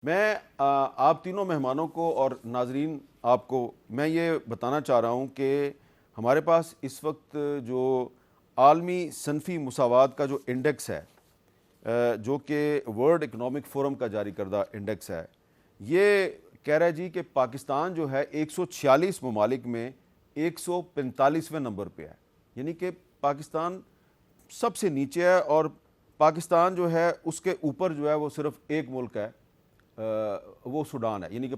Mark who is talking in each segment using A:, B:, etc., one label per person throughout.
A: میں آپ تینوں مہمانوں کو اور ناظرین آپ کو میں یہ بتانا چاہ رہا ہوں کہ ہمارے پاس اس وقت جو عالمی صنفی مساوات کا جو انڈیکس ہے جو کہ ورلڈ اکنامک فورم کا جاری کردہ انڈیکس ہے، یہ کہہ رہا ہے جی کہ پاکستان جو ہے 146 ممالک میں 145ویں نمبر پہ ہے، یعنی کہ پاکستان سب سے نیچے ہے، اور پاکستان جو ہے اس کے اوپر جو ہے وہ صرف ایک ملک ہے، وہ سوڈان ہے، یعنی کہ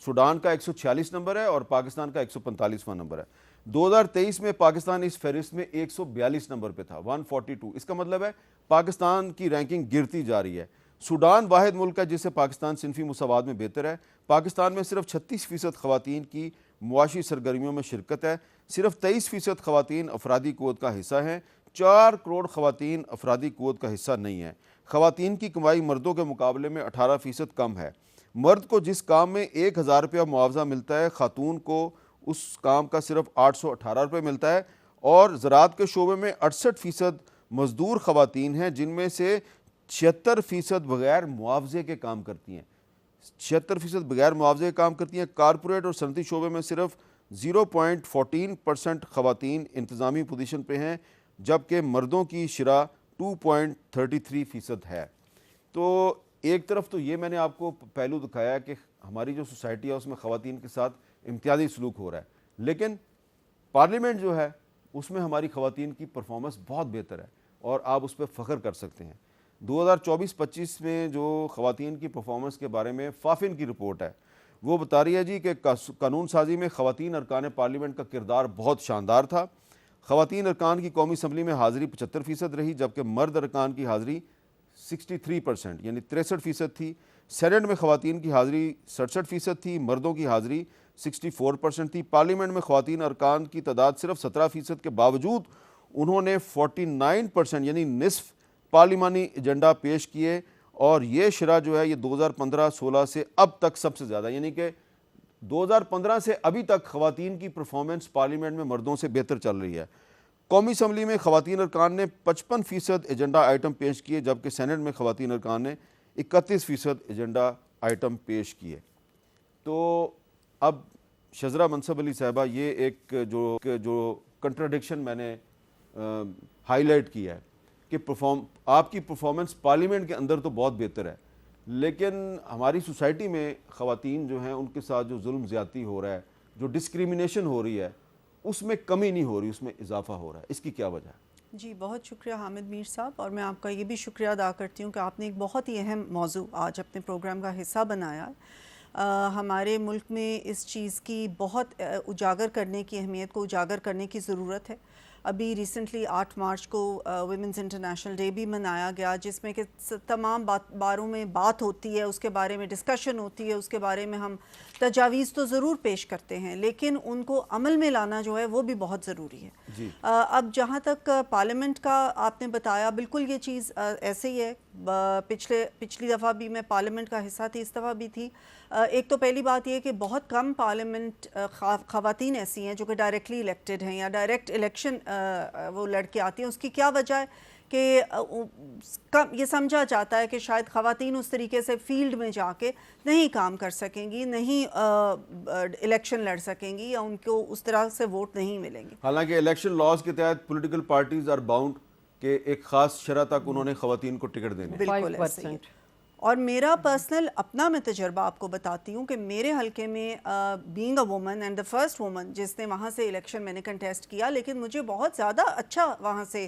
A: سوڈان کا 146 نمبر ہے اور پاکستان کا 145واں نمبر ہے۔ 2023 میں پاکستان اس فہرست میں 142 نمبر پہ تھا، 142۔ اس کا مطلب ہے پاکستان کی رینکنگ گرتی جا رہی ہے۔ سوڈان واحد ملک ہے جس سے پاکستان صنفی مساوات میں بہتر ہے۔ پاکستان میں صرف 36% خواتین کی معاشی سرگرمیوں میں شرکت ہے، صرف 23% خواتین افرادی قوت کا حصہ ہیں، 4 کروڑ خواتین افرادی قوت کا حصہ نہیں ہیں۔ خواتین کی کمائی مردوں کے مقابلے میں 18% کم ہے۔ مرد کو جس کام میں 1000 روپیہ معاوضہ ملتا ہے، خاتون کو اس کام کا صرف 818 روپے ملتا ہے، اور زراعت کے شعبے میں 68% مزدور خواتین ہیں، جن میں سے 76% بغیر معاوضے کے کام کرتی ہیں، 76% بغیر معاوضے کے کام کرتی ہیں۔ کارپوریٹ اور صنعتی شعبے میں صرف 0.14% خواتین انتظامی پوزیشن پہ ہیں، جبکہ مردوں کی شرح 2.33% ہے۔ تو ایک طرف تو یہ میں نے آپ کو پہلو دکھایا کہ ہماری جو سوسائٹی ہے اس میں خواتین کے ساتھ امتیازی سلوک ہو رہا ہے، لیکن پارلیمنٹ جو ہے اس میں ہماری خواتین کی پرفارمنس بہت بہتر ہے اور آپ اس پہ فخر کر سکتے ہیں۔ 2024-25 میں جو خواتین کی پرفارمنس کے بارے میں فافن کی رپورٹ ہے، وہ بتا رہی ہے جی کہ قانون سازی میں خواتین ارکان پارلیمنٹ کا کردار بہت شاندار تھا۔ خواتین ارکان کی قومی اسمبلی میں حاضری 75% رہی، جبکہ مرد ارکان کی حاضری 63% یعنی 63% تھی۔ سینٹ میں خواتین کی حاضری 67% تھی، مردوں کی حاضری 64% تھی۔ پارلیمنٹ میں خواتین ارکان کی تعداد صرف 17% کے باوجود انہوں نے 49% یعنی نصف پارلیمانی ایجنڈا پیش کیے، اور یہ شرح جو ہے یہ 2015-16 سے اب تک سب سے زیادہ، یعنی کہ 2015 سے ابھی تک خواتین کی پرفارمنس پارلیمنٹ میں مردوں سے بہتر چل رہی ہے۔ قومی اسمبلی میں خواتین ارکان نے 55% ایجنڈا آئٹم پیش کیے، جبکہ سینٹ میں خواتین ارکان نے 31% ایجنڈا آئٹم پیش کیے۔ تو اب شذرا منصب علی صاحبہ، یہ ایک جو کنٹراڈکشن میں نے ہائی لائٹ کیا ہے کہ آپ کی پرفارمنس پارلیمنٹ کے اندر تو بہت بہتر ہے، لیکن ہماری سوسائٹی میں خواتین جو ہیں ان کے ساتھ جو ظلم زیادتی ہو رہا ہے، جو ڈسکریمنیشن ہو رہی ہے، اس میں کمی نہیں ہو رہی، اس میں اضافہ ہو رہا ہے۔ اس کی کیا وجہ ہے؟
B: جی بہت شکریہ حامد میر صاحب، اور میں آپ کا یہ بھی شکریہ ادا کرتی ہوں کہ آپ نے ایک بہت ہی اہم موضوع آج اپنے پروگرام کا حصہ بنایا۔ ہمارے ملک میں اس چیز کی بہت اجاگر کرنے کی اہمیت کو اجاگر کرنے کی ضرورت ہے۔ ابھی ریسنٹلی 8 مارچ کو ویمنز انٹرنیشنل ڈے بھی منایا گیا، جس میں کہ تمام باروں میں بات ہوتی ہے، اس کے بارے میں ڈسکشن ہوتی ہے، اس کے بارے میں ہم تجاویز تو ضرور پیش کرتے ہیں، لیکن ان کو عمل میں لانا جو ہے وہ بھی بہت ضروری ہے۔ اب جہاں تک پارلیمنٹ کا آپ نے بتایا، بالکل یہ چیز ایسے ہی ہے۔ پچھلی دفعہ بھی میں پارلیمنٹ کا حصہ تھی، اس دفعہ بھی تھی۔ ایک تو پہلی بات یہ کہ بہت کم پارلیمنٹ خواتین ایسی ہیں جو کہ ڈائریکٹلی الیکٹڈ ہیں یا ڈائریکٹ الیکشن وہ لڑ کے آتی ہیں۔ اس کی کیا وجہ ہے کہ یہ سمجھا جاتا ہے کہ شاید خواتین اس طریقے سے فیلڈ میں جا کے نہیں کام کر سکیں گی، نہیں الیکشن لڑ سکیں گی، یا ان کو اس طرح سے ووٹ نہیں ملیں گے۔
A: حالانکہ الیکشن لاز کے تحت پولیٹیکل پارٹیز آر باؤنڈ کہ ایک خاص شرح تک انہوں نے خواتین کو ٹکٹ دینے۔
B: بالکل ایسے ہی۔ اور میرا پرسنل اپنا میں تجربہ آپ کو بتاتی ہوں کہ میرے حلقے میں being a woman and the first woman جس نے وہاں سے الیکشن میں نے کنٹیسٹ کیا، لیکن مجھے بہت زیادہ اچھا وہاں سے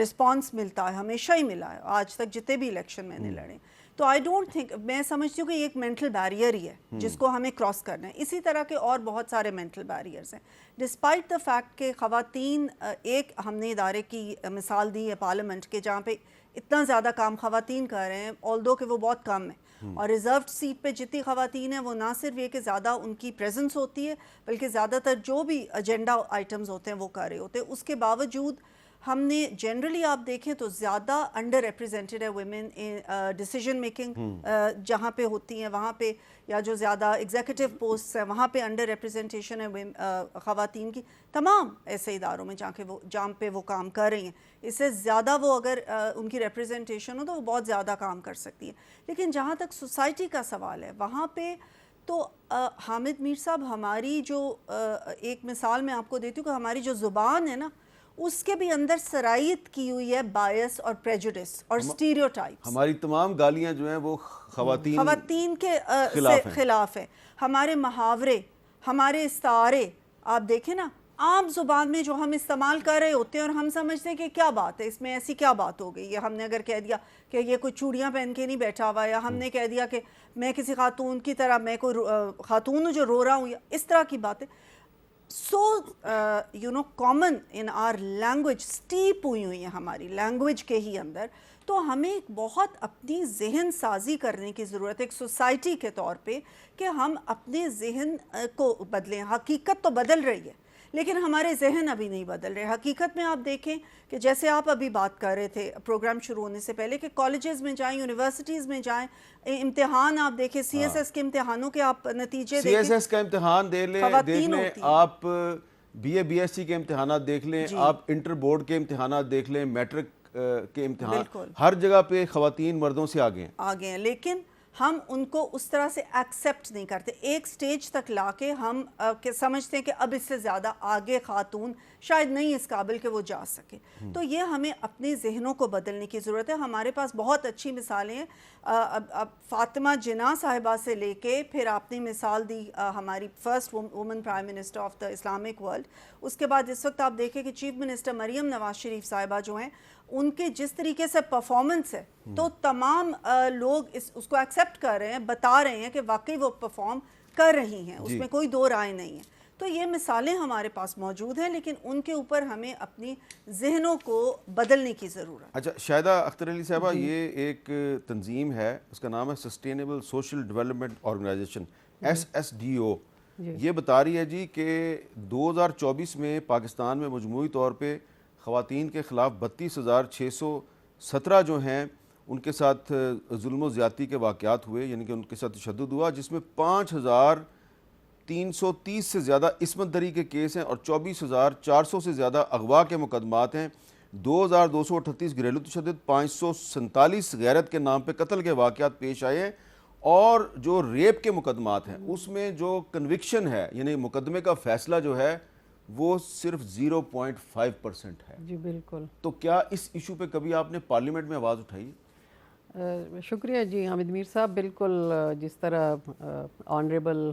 B: رسپانس ملتا ہے، ہمیشہ ہی ملا ہے آج تک جتنے بھی الیکشن میں نے لڑے۔ تو آئی ڈونٹ تھنک، میں سمجھتی ہوں کہ یہ ایک مینٹل بیریئر ہی ہے جس کو ہمیں کراس کرنا ہے۔ اسی طرح کے اور بہت سارے مینٹل بیریئرز ہیں، ڈسپائٹ دا فیکٹ کہ خواتین، ایک ہم نے ادارے کی مثال دی ہے پارلیمنٹ کے جہاں پہ اتنا زیادہ کام خواتین کر رہے ہیں، آلدو کہ وہ بہت کم ہے، اور ریزروڈ سیٹ پہ جتنی خواتین ہیں وہ نہ صرف یہ کہ زیادہ ان کی پریزنس ہوتی ہے، بلکہ زیادہ تر جو بھی ایجنڈا آئٹمز ہوتے ہیں وہ کر رہے ہوتے ہیں۔ اس کے باوجود ہم نے جنرلی آپ دیکھیں تو زیادہ انڈر ریپریزنٹڈ ہے ویمن ڈیسیجن میکنگ جہاں پہ ہوتی ہیں وہاں پہ، یا جو زیادہ ایگزیکٹو پوسٹ ہیں وہاں پہ انڈر ریپریزنٹیشن ہے خواتین کی تمام ایسے اداروں میں جہاں پہ وہ کام کر رہی ہیں. اس سے زیادہ وہ اگر ان کی ریپریزنٹیشن ہو تو وہ بہت زیادہ کام کر سکتی ہے. لیکن جہاں تک سوسائٹی کا سوال ہے وہاں پہ تو حامد میر صاحب ہماری جو ایک مثال میں آپ کو دیتی ہوں کہ ہماری جو زبان ہے نا اس کے بھی اندر سرایت کی ہوئی ہے بائس اور پریجوڈس اور سٹیریوٹائپس.
A: ہماری تمام گالیاں جو ہیں وہ
B: خواتین کے خلاف ہے. ہمارے محاورے، ہمارے استعارے آپ دیکھیں نا عام زبان میں جو ہم استعمال کر رہے ہوتے ہیں اور ہم سمجھتے ہیں کہ کیا بات ہے اس میں، ایسی کیا بات ہو گئی ہے. ہم نے اگر کہہ دیا کہ یہ کوئی چوڑیاں پہن کے نہیں بیٹھا ہوا، یا ہم نے کہہ دیا کہ میں کسی خاتون کی طرح، میں کوئی خاتون ہوں جو رو رہا ہوں، یا اس طرح کی باتیں سو common in our language، step ہوئی ہیں ہماری لینگویج کے ہی اندر. تو ہمیں بہت اپنی ذہن سازی کرنے کی ضرورت ہے ایک سوسائٹی کے طور پہ کہ ہم اپنے ذہن کو بدلیں. حقیقت تو بدل رہی ہے لیکن ہمارے ذہن ابھی نہیں بدل رہے. حقیقت میں آپ دیکھیں کہ جیسے آپ ابھی بات کر رہے تھے پروگرام شروع ہونے سے پہلے کہ کالجز میں جائیں، یونیورسٹیز میں جائیں، امتحان آپ دیکھیں، سی ایس ایس کے امتحانوں کے آپ نتیجے دیکھیں،
A: سی ایس ایس کا امتحان دیکھ لیں، آپ B A B S C کے امتحانات دیکھ لیں، آپ انٹر بورڈ کے امتحانات دیکھ لیں، میٹرک کے امتحان، ہر جگہ پہ خواتین مردوں سے آگے
B: ہیں. لیکن ہم ان کو اس طرح سے ایکسیپٹ نہیں کرتے. ایک سٹیج تک لا کے ہم سمجھتے ہیں کہ اب اس سے زیادہ آگے خاتون شاید نہیں اس قابل کہ وہ جا سکے. تو یہ ہمیں اپنے ذہنوں کو بدلنے کی ضرورت ہے. ہمارے پاس بہت اچھی مثالیں ہیں. اب فاطمہ جناح صاحبہ سے لے کے پھر آپ نے مثال دی ہماری first woman prime minister of the Islamic world. اس کے بعد اس وقت آپ دیکھیں کہ چیف منسٹر مریم نواز شریف صاحبہ جو ہیں ان کے جس طریقے سے پرفارمنس ہے تو تمام لوگ اس کو ایکسیپٹ کر رہے ہیں، بتا رہے ہیں کہ واقعی وہ پرفارم کر رہی ہیں، اس میں کوئی دو رائے نہیں ہے. تو یہ مثالیں ہمارے پاس موجود ہیں لیکن ان کے اوپر ہمیں اپنی ذہنوں کو بدلنے کی ضرورت.
A: اچھا شاہدہ اختر علی صاحبہ، یہ ایک تنظیم ہے، اس کا نام ہے sustainable social development organisation SSDO. یہ بتا رہی ہے جی کہ 2024 میں پاکستان میں مجموعی طور پہ خواتین کے خلاف 32,617 جو ہیں ان کے ساتھ ظلم و زیادتی کے واقعات ہوئے، یعنی کہ ان کے ساتھ تشدد ہوا، جس میں 5,330 سے زیادہ عصمت دری کے کیس ہیں اور 24,400 سے زیادہ اغوا کے مقدمات ہیں. 2,238 گھریلو تشدد، 547 غیرت کے نام پہ قتل کے واقعات پیش آئے ہیں. اور جو ریپ کے مقدمات ہیں اس میں جو کنوکشن ہے، یعنی مقدمے کا فیصلہ جو ہے وہ صرف 0.5% ہے.
C: جی بالکل.
A: تو کیا اس ایشو پہ کبھی آپ نے پارلیمنٹ میں آواز اٹھائی؟
C: شکریہ جی حامد میر صاحب. بالکل جس طرح آنریبل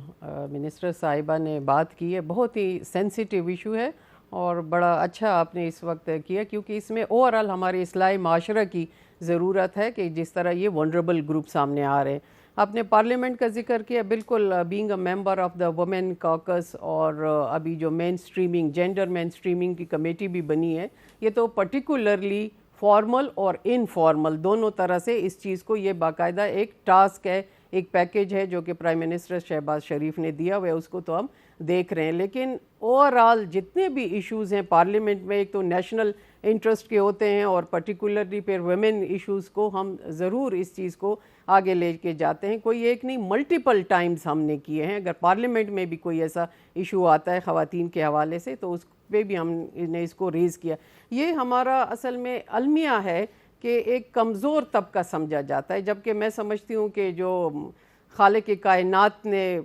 C: منسٹر صاحبہ نے بات کی ہے، بہت ہی سینسیٹیو ایشو ہے اور بڑا اچھا آپ نے اس وقت کیا، کیونکہ اس میں اوورآل ہمارے اصلاحی معاشرہ کی ضرورت ہے کہ جس طرح یہ ونڈریبل گروپ سامنے آ رہے ہیں. آپ نے پارلیمنٹ کا ذکر کیا، بالکل being a member of the women caucus, اور ابھی جو mainstreaming, gender mainstreaming کی کمیٹی بھی بنی ہے، یہ تو پرٹیکولرلی فارمل اور انفارمل دونوں طرح سے اس چیز کو، یہ باقاعدہ ایک ٹاسک ہے، ایک پیکیج ہے جو کہ پرائم منسٹر شہباز شریف نے دیا ہوا ہے، اس کو تو ہم دیکھ رہے ہیں. لیکن اوورآل جتنے بھی ایشوز ہیں پارلیمنٹ میں، ایک تو نیشنل انٹرسٹ کے ہوتے ہیں اور پرٹیکولرلی پھر ویمن ایشوز کو ہم ضرور اس چیز کو آگے لے کے جاتے ہیں. کوئی ایک نہیں، ملٹیپل ٹائمز ہم نے کیے ہیں. اگر پارلیمنٹ میں بھی کوئی ایسا ایشو آتا ہے خواتین کے حوالے سے تو اس پہ بھی ہم نے اس کو ریز کیا. یہ ہمارا اصل میں المیہ ہے کہ ایک کمزور طبقہ سمجھا جاتا ہے، جبکہ میں سمجھتی ہوں کہ جو خالق کائنات نے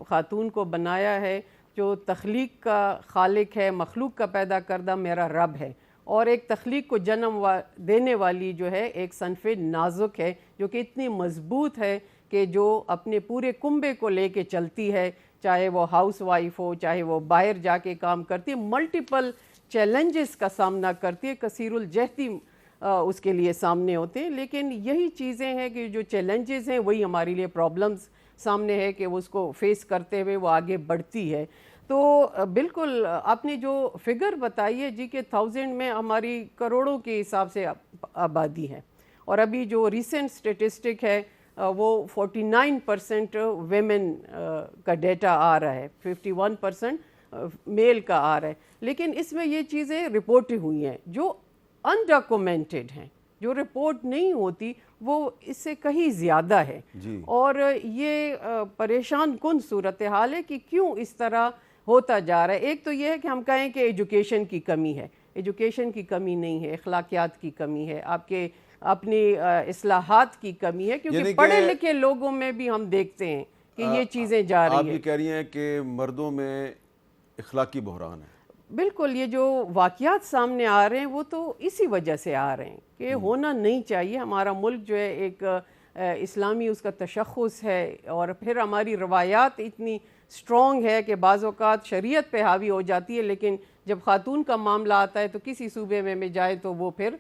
C: خاتون کو بنایا ہے، جو تخلیق کا خالق ہے، مخلوق کا پیدا کردہ میرا رب ہے، اور ایک تخلیق کو جنم دینے والی جو ہے ایک صنف نازک ہے جو کہ اتنی مضبوط ہے کہ جو اپنے پورے کنبے کو لے کے چلتی ہے، چاہے وہ ہاؤس وائف ہو، چاہے وہ باہر جا کے کام کرتی ہے، ملٹیپل چیلنجز کا سامنا کرتی ہے، کثیر الجہتی اس کے لیے سامنے ہوتے ہیں. لیکن یہی چیزیں ہیں کہ جو چیلنجز ہیں وہی ہمارے لیے پرابلمز سامنے ہے کہ وہ اس کو فیس کرتے ہوئے وہ آگے بڑھتی ہے. تو بالکل آپ نے جو فگر بتائی ہے جی کہ 1000 میں ہماری کروڑوں کے حساب سے آبادی ہے، اور ابھی جو ریسنٹ سٹیٹسٹک ہے وہ 49% ویمن کا ڈیٹا آ رہا ہے، 51% میل کا آ رہا ہے، لیکن اس میں یہ چیزیں رپورٹ ہوئی ہیں جو انڈاکومنٹڈ ہیں، جو رپورٹ نہیں ہوتی وہ اس سے کہیں زیادہ ہے. اور یہ پریشان کن صورتحال ہے کہ کیوں اس طرح ہوتا جا رہا ہے. ایک تو یہ ہے کہ ہم کہیں کہ ایجوکیشن کی کمی ہے، ایجوکیشن کی کمی نہیں ہے، اخلاقیات کی کمی ہے، آپ کے اپنی اصلاحات کی کمی ہے، کیونکہ پڑھے لکھے لوگوں میں بھی ہم دیکھتے ہیں کہ یہ چیزیں جا رہی ہیں.
A: آپ یہ کہہ رہی ہیں کہ مردوں میں اخلاقی بحران ہے.
C: بالکل، یہ جو واقعات سامنے آ رہے ہیں وہ تو اسی وجہ سے آ رہے ہیں کہ ہونا نہیں چاہیے. ہمارا ملک جو ہے ایک اسلامی اس کا تشخص ہے، اور پھر ہماری روایات اتنی سٹرونگ ہے کہ بعض اوقات شریعت پہ حاوی ہو جاتی ہے، لیکن جب خاتون کا معاملہ آتا ہے تو کسی صوبے میں جائے تو وہ پھر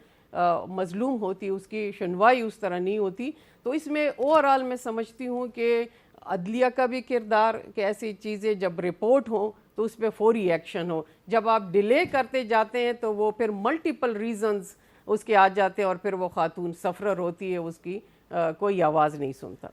C: مظلوم ہوتی، اس کی شنوائی اس طرح نہیں ہوتی. تو اس میں اوورآل میں سمجھتی ہوں کہ عدلیہ کا بھی کردار کہ ایسی چیزیں جب رپورٹ ہوں تو اس پہ فوری ایکشن ہو. جب آپ ڈیلے کرتے جاتے ہیں تو وہ پھر ملٹیپل ریزنز اس کے آ جاتے ہیں، اور پھر وہ خاتون سفرر ہوتی ہے، اس کی کوئی آواز نہیں سنتا.